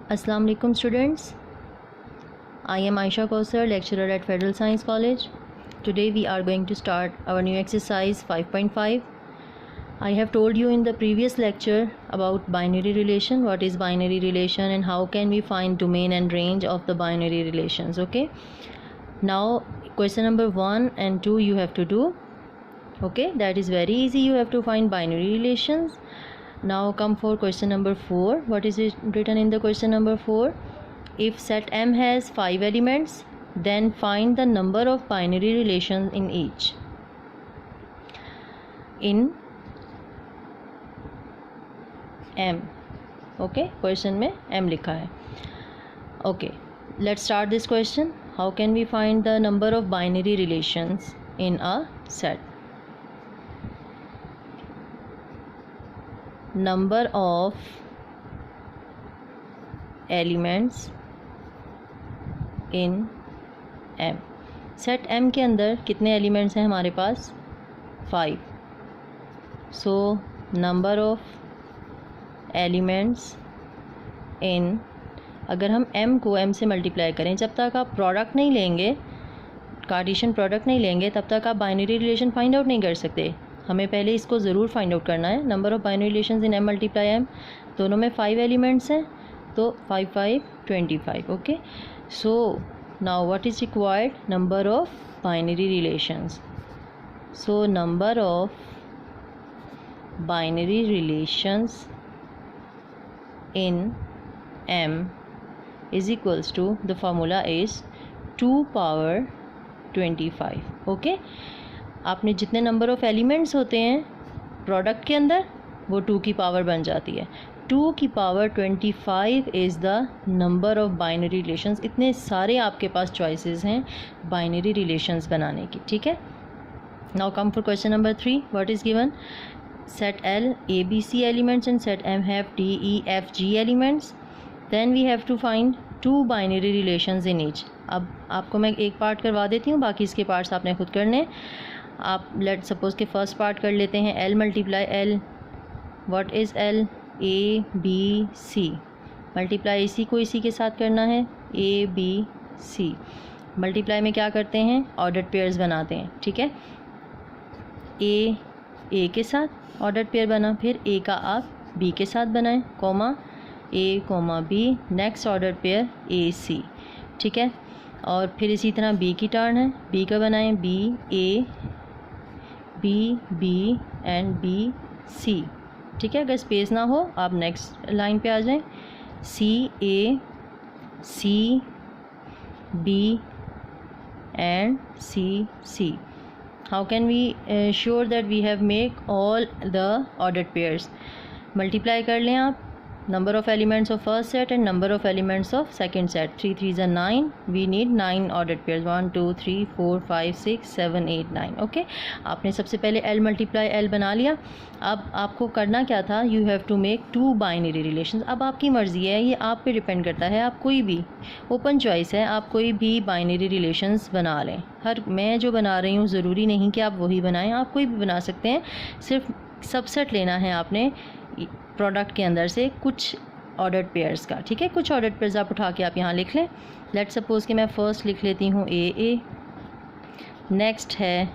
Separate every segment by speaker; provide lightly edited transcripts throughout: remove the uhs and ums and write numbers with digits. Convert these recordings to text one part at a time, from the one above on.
Speaker 1: Assalamu alaikum students. I am Aisha Kausar, lecturer at Federal Science College. Today we are going to start our new exercise 5.5. I have told you in the previous lecture about binary relation, what is binary relation and how can we find domain and range of the binary relations. Okay. Now question number 1 and 2 you have to do. Okay, that is very easy. You have to find binary relations. Now come for question number 4. What is it written in the question number 4? If set M has 5 elements, then find the number of binary relations in each. In M. Okay, question में M लिखा है. Okay, let's start this question. How can we find the number of binary relations in a set? Number of elements in M. Set M के अंदर कितने elements हैं हमारे पास? 5. So number of elements in, अगर हम M को M से multiply करें, जब तक आप प्रोडक्ट नहीं लेंगे, कार्टेशियन प्रोडक्ट नहीं लेंगे, तब तक आप बाइनरी रिलेशन फाइंड आउट नहीं कर सकते. हमें पहले इसको ज़रूर फाइंड आउट करना है. Number of binary relations in M multiply M, दोनों में 5 एलिमेंट्स हैं, तो 5 5 25. Okay, so now what is required? Number of binary relations. So number of binary relations in M is equals to, the formula is 2 power 25. Okay, आपने जितने number of elements होते हैं product के अंदर, वो 2 की पावर बन जाती है. 2 की power 25 is the number of binary relations. इतने सारे आपके पास चॉइसेस हैं बाइनरी रिलेशंस बनाने की. ठीक है. Now come for question number 3. What is given? Set L ABC elements and set M have DEFG elements. Then we have to find 2 binary relations in each. अब आपको मैं एक पार्ट करवा देती हूँ, बाकी इसके पार्ट्स आपने खुद करने. आप लेट सपोज के फर्स्ट पार्ट कर लेते हैं. L multiply L. What is L? A B C. Multiply इसी को इसी के साथ करना है, A B C. मल्टीप्लाई में क्या करते हैं? ऑर्डर्ड पेयर्स बनाते हैं. ठीक है. A के साथ ऑर्डर्ड पेयर बना, फिर A का आप B के साथ बनाएं, comma A comma B. Next ordered pair A C. ठीक है. और फिर इसी तरह B की टर्न है, B का बनाएं, B A B B and B C. ठीक है. अगर स्पेस ना हो आप नेक्स्ट लाइन पे आ जाएं. C A C B and C C. How can we sure that we have make all the ordered pairs? Multiply कर लें आप number of elements of first set and number of elements of second set. 3 3s are 9. We need 9 ordered pairs. 1 2 3 4 5 6 7 8 9. Okay, आपने सबसे पहले L multiply L बना लिया. अब आपको करना क्या था? You have to make 2 binary relations. अब आपकी मर्ज़ी है, ये आप पे डिपेंड करता है. आप कोई भी, ओपन चॉइस है, आप कोई भी बाइनरी रिलेशंस बना लें. मैं जो बना रही हूँ ज़रूरी नहीं कि आप वही बनाएं, आप कोई भी बना सकते हैं. सिर्फ सबसेट लेना है आपने प्रोडक्ट के अंदर से कुछ ऑर्डर्ड पेयर्स का. ठीक है. कुछ ऑर्डर्ड पेयर्स आप उठा के आप यहाँ लिख लें. लेट सपोज कि मैं फ़र्स्ट लिख लेती हूँ A. नेक्स्ट है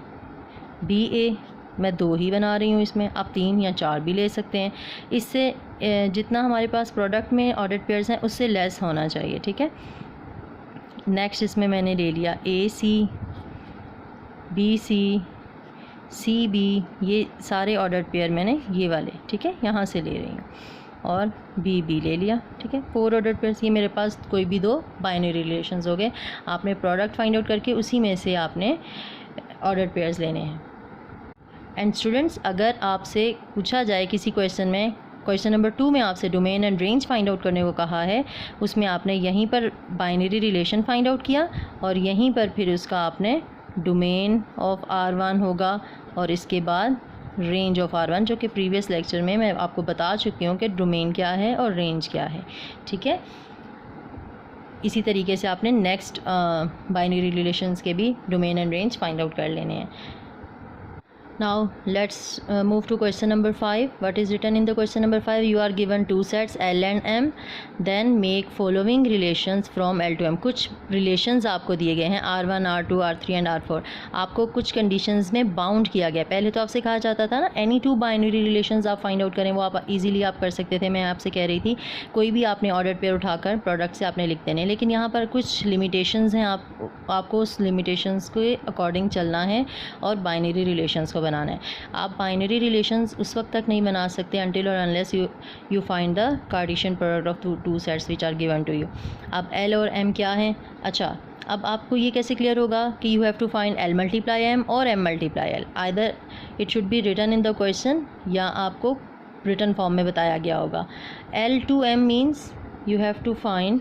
Speaker 1: BA. मैं 2 ही बना रही हूँ इसमें, आप 3 या 4 भी ले सकते हैं. इससे जितना हमारे पास प्रोडक्ट में ऑर्डर्ड पेयर्स हैं उससे लेस होना चाहिए. ठीक है. नेक्स्ट इसमें मैंने ले लिया AC BC CB. ये सारे ऑर्डर्ड पेयर मैंने ये वाले, ठीक है, यहाँ से ले रही हूँ. और BB ले लिया. ठीक है. 4 ऑर्डर्ड पेयर्स. ये मेरे पास कोई भी 2 बाइनरी रिलेशंस हो गए. आपने प्रोडक्ट फाइंड आउट करके उसी में से आपने ऑर्डर्ड पेयर्स लेने हैं. एंड स्टूडेंट्स, अगर आपसे पूछा जाए किसी क्वेश्चन में, क्वेश्चन नंबर 2 में आपसे domain and range find out करने को कहा है, उसमें आपने यहीं पर बाइनरी रिलेशन फाइंड आउट किया और यहीं पर फिर उसका आपने डोमेन ऑफ R1 होगा और इसके बाद रेंज ऑफ R1, जो कि प्रीवियस लेक्चर में मैं आपको बता चुकी हूँ कि डोमेन क्या है और रेंज क्या है. ठीक है. इसी तरीके से आपने नेक्स्ट बाइनरी रिलेशंस के भी domain and range find out कर लेने हैं. Now let's move to question number 5. What is written in the question number 5? You are given two sets L and M. Then make following relations from L to M. कुछ relations आपको दिए गए हैं R1, R2, R3 and R4. आपको कुछ conditions में bound किया गया. पहले तो आपसे कहा जाता था ना any two binary relations आप find out करें, वो आप easily आप कर सकते थे. मैं आपसे कह रही थी कोई भी आपने ordered pair उठाकर product से आपने लिख देने, लेकिन यहाँ पर कुछ limitations हैं. आपको उस limitations के according चलना है और binary relations को बनाना है. आप बाइनरी रिलेशंस उस वक्त तक नहीं बना सकते until और unless you find the Cartesian product of two sets which are given to you. अब L और M क्या है? अच्छा, अब आपको ये कैसे क्लियर होगा कि you have to find L multiply M और M multiply L. Either it should be written in the question या आपको written form में बताया गया होगा. L to M means you have to find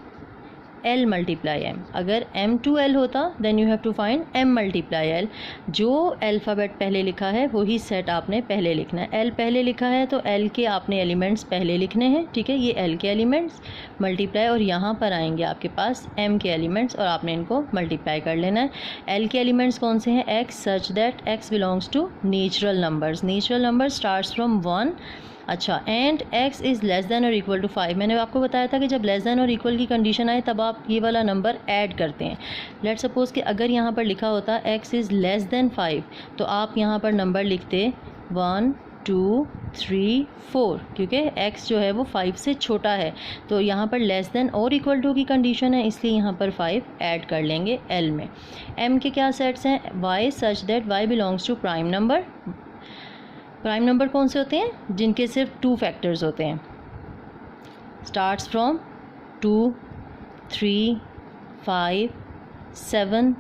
Speaker 1: L multiply M. अगर M to L होता then you have to find M multiply L. जो alphabet पहले लिखा है वही सेट आपने पहले लिखना है. L पहले लिखा है तो L के आपने एलिमेंट्स पहले लिखने हैं, ठीक है. ये L के एलिमेंट्स मल्टीप्लाई और यहाँ पर आएंगे आपके पास M के एलिमेंट्स और आपने इनको मल्टीप्लाई कर लेना है. L के एलिमेंट्स कौन से हैं? X such that X belongs to natural numbers. Natural number starts from 1. अच्छा, and x is less then और इक्वल टू 5. मैंने आपको बताया था कि जब लेस दैन और इक्वल की कंडीशन आए तब आप ये वाला नंबर ऐड करते हैं. लेट सपोज़ कि अगर यहाँ पर लिखा होता x इज़ लेस दैन 5 तो आप यहाँ पर नंबर लिखते 1 2 3 4, क्योंकि x जो है वो 5 से छोटा है. तो यहाँ पर लेस दैन और इक्वल टू की कंडीशन है, इसलिए यहाँ पर 5 ऐड कर लेंगे L में. M के क्या सेट्स हैं? y such that y belongs to prime number. Prime number कौन से होते हैं? जिनके सिर्फ 2 फैक्टर्स होते हैं. Starts from 2 3 5 7.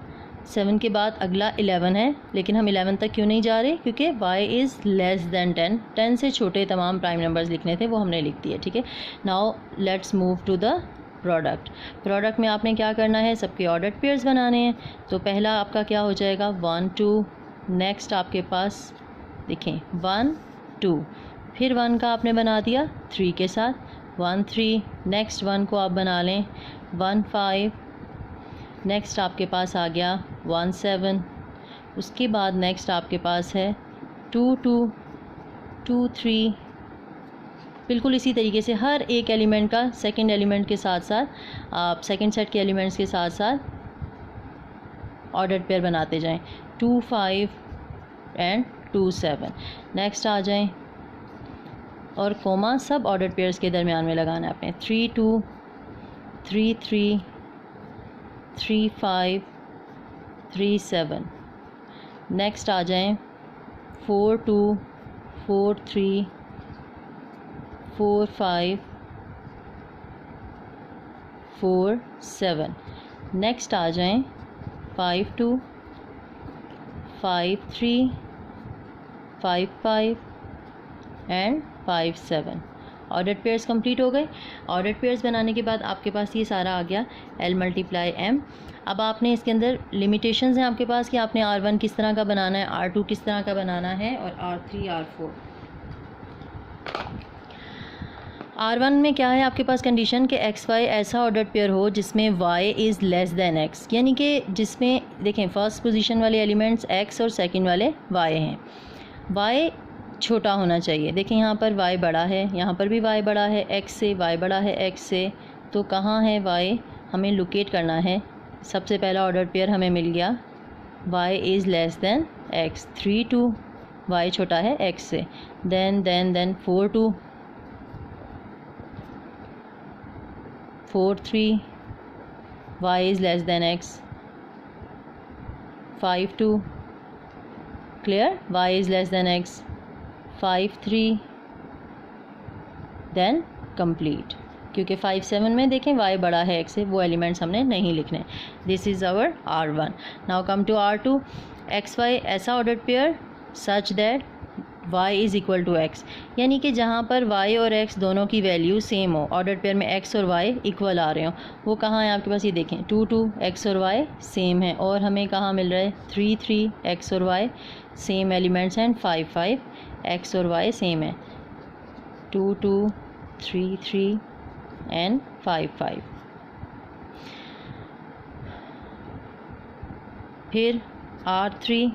Speaker 1: 7 के बाद अगला 11 है, लेकिन हम 11 तक क्यों नहीं जा रहे? क्योंकि y इज़ लेस दैन 10. 10 से छोटे तमाम प्राइम नंबर्स लिखने थे, वो हमने लिख दिए, ठीक है. Now let's move to the product. Product में आपने क्या करना है? सबके ऑर्डर्ड पेयर्स बनाने हैं. तो पहला आपका क्या हो जाएगा? 1 2. नेक्स्ट आपके पास देखें 1 2, फिर 1 का आपने बना दिया 3 के साथ 1 3. नेक्स्ट 1 को आप बना लें 1 5. नेक्स्ट आपके पास आ गया 1 7. उसके बाद नेक्स्ट आपके पास है 2 2 2 3. बिल्कुल इसी तरीके से हर एक एलिमेंट का सेकंड एलिमेंट के साथ साथ आप सेकंड सेट के एलिमेंट्स के साथ साथ ऑर्डर्ड पेयर बनाते जाएं. 2 5 एंड 2 7. नेक्स्ट आ जाएं और कोमा सब ऑर्डर्ड पेयर्स के दरमियान में लगाना है आपने. 3 2 3 3 3 5 3 7. नेक्स्ट आ जाएं 4 2 4 3 4 5 4 7. नेक्स्ट आ जाएं 5 2 5 3 5 5 एंड 5 7. ऑर्डर्ड पेयर्स कंप्लीट हो गए. ऑर्डर्ड पेयर्स बनाने के बाद आपके पास ये सारा आ गया L मल्टीप्लाई M. अब आपने इसके अंदर लिमिटेशंस हैं आपके पास कि आपने R1 किस तरह का बनाना है, R2 किस तरह का बनाना है और R3 R4. R1 में क्या है आपके पास कंडीशन कि एक्स वाई ऐसा ऑर्डर्ड पेयर हो जिसमें y is less than x, यानी कि जिसमें देखें फर्स्ट पोजीशन वाले एलिमेंट्स x और सेकंड वाले y हैं. y छोटा होना चाहिए. देखें यहाँ पर y बड़ा है, यहाँ पर भी y बड़ा है x से, y बड़ा है x से. तो कहाँ है y? हमें लोकेट करना है. सबसे पहला ऑर्डर्ड पेयर हमें मिल गया y is less than x. 3 2 y छोटा है x से. Then 4 2 4 3 y is less than x. 5 2 clear, y is less than x. 5 3 then complete, क्योंकि 5 7 में देखें y बड़ा है x से, वो एलिमेंट्स हमने नहीं लिखने. This is our R1. Now come to R2. X y ऐसा ordered pair such that y is equal to x, यानी कि जहाँ पर y और x दोनों की वैल्यू सेम हो, ऑर्डर्ड पेयर में x और y इक्वल आ रहे हो. वो कहाँ है आपके पास? ये देखें 2 2 x और y सेम है. और हमें कहाँ मिल रहा है? 3 3 x और y सेम एलिमेंट्स हैं. 5 5 x और y सेम है. 2 2 3 3 एंड 5 5. फिर R3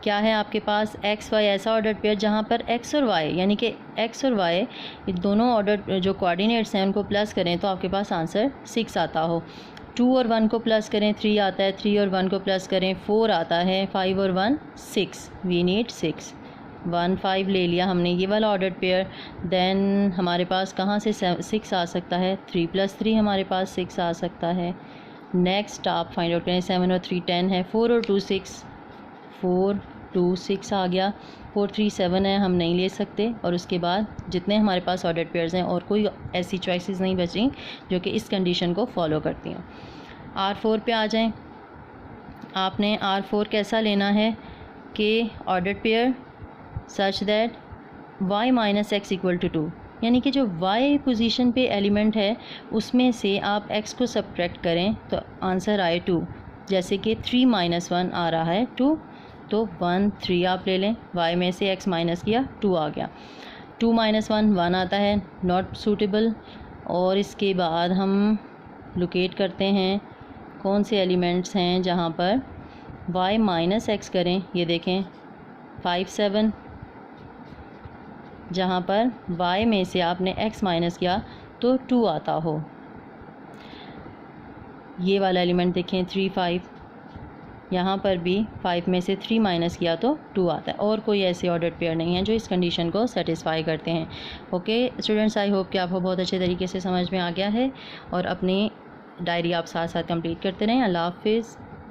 Speaker 1: क्या है आपके पास एक्स वाई ऐसा ऑर्डर पेयर जहाँ पर एक्स और वाई यानी कि एक्स और वाई ये दोनों ऑर्डर जो कोऑर्डिनेट्स हैं उनको प्लस करें तो आपके पास आंसर 6 आता हो। 2 और 1 को प्लस करें 3 आता है, 3 और 1 को प्लस करें 4 आता है, 5 और 1 6, वी नीड 6। 1 5 ले लिया हमने ये वाला ऑर्डर पेयर। देन हमारे पास कहाँ से 6 आ सकता है, 3 + 3 हमारे पास 6 आ सकता है। नेक्स्ट आप फाइंड आउट करें, 7 और 3 10 है, 4 और 2 6, 4 2 6 आ गया, 4 3 7 है, हम नहीं ले सकते। और उसके बाद जितने हमारे पास ऑर्डर पेयर्स हैं और कोई ऐसी चॉइसेस नहीं बची जो कि इस कंडीशन को फॉलो करती हैं। R4 पे आ जाएं। आपने R4 कैसा लेना है कि order pair such that y - x = 2, यानी कि जो y पोजीशन पे एलिमेंट है उसमें से आप x को सब्ट्रैक्ट करें तो आंसर आए 2। जैसे कि 3 - 1 आ रहा है 2, तो 1 3 आप ले लें, y में से x माइनस किया 2 आ गया। 2 - 1 1 आता है, नॉट सूटेबल। और इसके बाद हम लोकेट करते हैं कौन से एलिमेंट्स हैं जहाँ पर y - x करें। ये देखें 5 7, जहाँ पर y में से आपने x माइनस किया तो 2 आता हो। ये वाला एलिमेंट देखें 3 5, यहाँ पर भी 5 में से 3 माइनस किया तो 2 आता है। और कोई ऐसे ऑर्डर पेयर नहीं है जो इस कंडीशन को सेटिस्फाई करते हैं। ओके स्टूडेंट्स, आई होप कि आपको बहुत अच्छे तरीके से समझ में आ गया है और अपनी डायरी आप साथ साथ कंप्लीट करते रहें। अल्लाह हाफिज़।